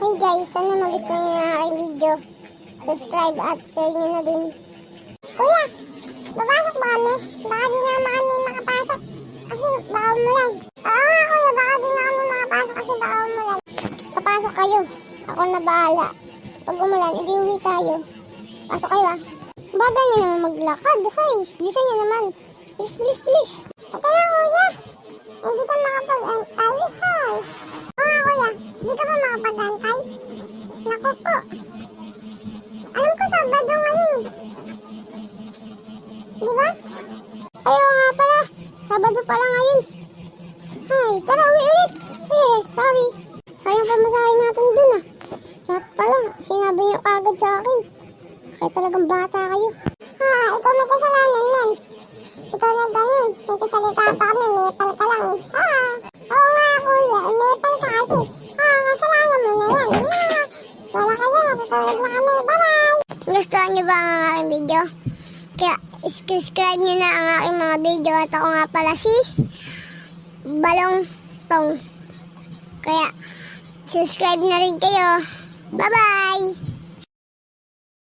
Hi guys, sana magustuhan niyo ang aking video. Subscribe at share niyo na din. Kuya, babasok ba kami? Baka di na kami makapasok. Kasi baka umulan. Oo nga kuya, baka di na kami makapasok kasi baka umulan. Papasok kayo. Ako na bahala. Pag umulan, edi uwi tayo. Pasok kayo ah. Bagal niyo naman maglakad. Guys, bisa niyo naman. Please, please, please. Ito na kuya. Hindi ka makapag-antay. Guys. Oo nga kuya, hindi ka pa makapag-antay. Naku po. Alam ko Sabado ngayon eh. Di ba? Ayaw nga pala. Sabado pala ngayon. Ay, tara uwi ulit. Sorry. Sayang pamasahin natin dun ah. Lahat pala, sinabi niyo kagad sa akin. Kaya talagang bata kayo. Ikaw may kasalanan nun. Ikaw na gano'n eh. May kasalita pa kami, mepal ka lang eh. Oo nga kuya, mepal ka kasi. Kasalanan mo na yan. Wala kayo, matutulog na kami. Bye-bye! Gustuhan niyo ba ang aking video? Kaya subscribe niyo na ang aking mga video. At ako nga pala si Balong Tong. Kaya subscribe na rin kayo. Bye-bye!